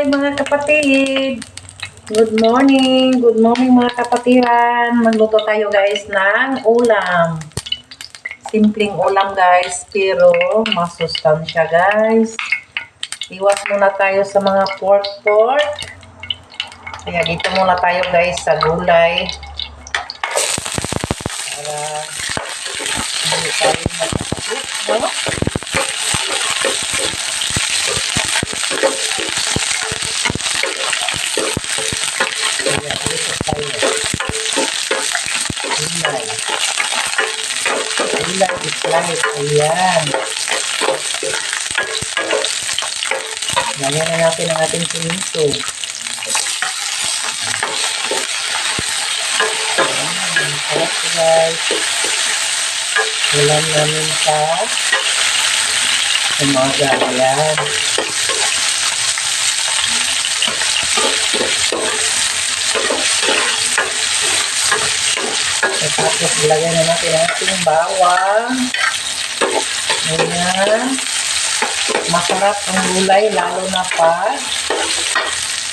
mga kapatid! Good morning! Good morning mga kapatiran! Magluto tayo guys ng ulam. Simpleng ulam guys, pero masustansya guys. Iwas muna tayo sa mga pork. Kaya dito muna tayo guys sa gulay. Para hindi tayo magkakapit, no? Gulay is life. Ayan. Lagyan na natin ang ating siminto. Ayan. Sarap ko guys. Ulam namin sa umaga. Ayan. Tapos ilagay na natin ang ating bawang. Ayan. Masarap ang gulay, lalo na pag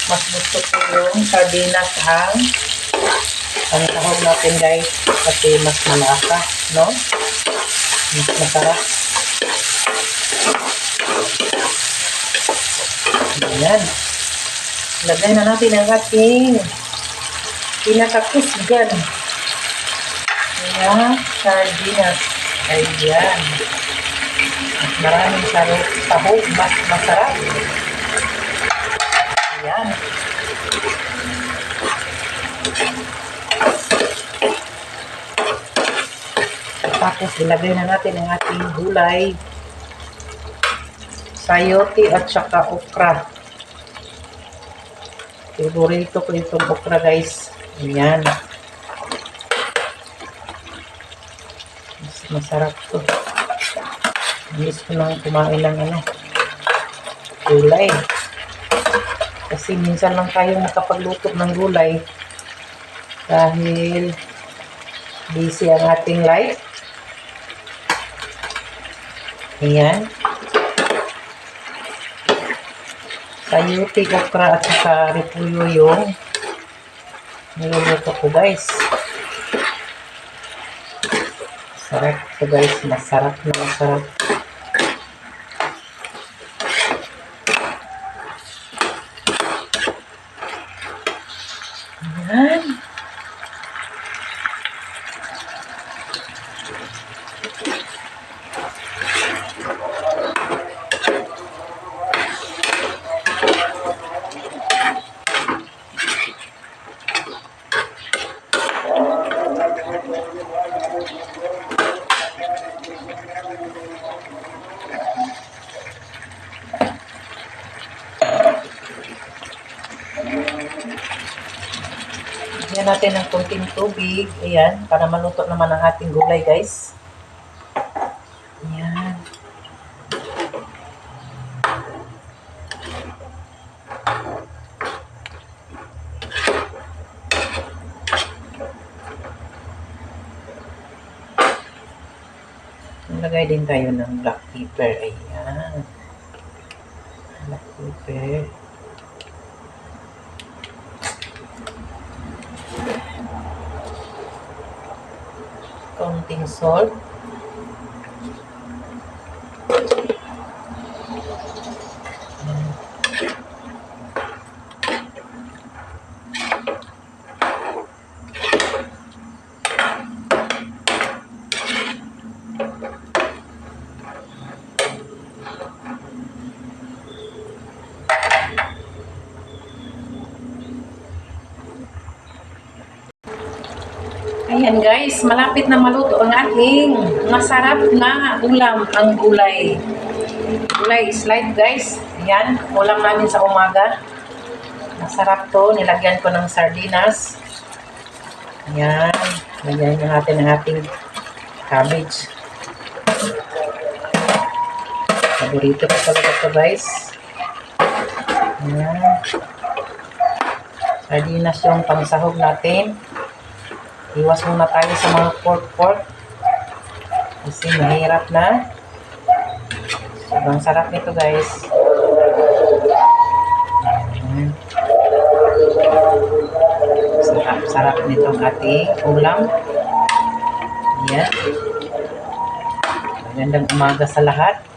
mas gusto ko yung sardinas ang sahog natin guys. Kasi mas malasa, no? Mas masarap. Ayan. Ilagay na natin ang ating pinakakusgan. Ayan, sardinas. Ayan. Mas maraming sahog, mas masarap. Ayan. Tapos ilagay na natin ang ating gulay. Sayote at saka okra. Favorito ko itong okra guys. Ayan. Masarap to. Miss ko nang kumain ng gulay. Kasi minsan lang tayo makapagluto ng gulay dahil busy ang ating life. Ayan. Sayote, okra at saka repolyo yung niluluto ko guys. Sarap ito guys, masarap na masarap. Ayan. Lagyan natin ng konting tubig. Ayan, para maluto naman ang ating gulay, guys. Ayan. Lagay din tayo ng black pepper. Ayan. Black pepper. Konting salt. Ayan guys, malapit na maluto ang ating masarap na ulam, ang gulay. Gulay is life guys. Ayan, ulam namin sa umaga. Masarap to, nilagyan ko ng sardinas. Ayan, lagyan natin ang ating cabbage. Paborito ko talaga to guys. Ayan. Sardinas yung pangsahog natin. Iwas muna tayo sa mga pork. Kasi mahirap na. Sobrang sarap nito guys. itong ating ulam. Ayan. Magandang umaga sa lahat.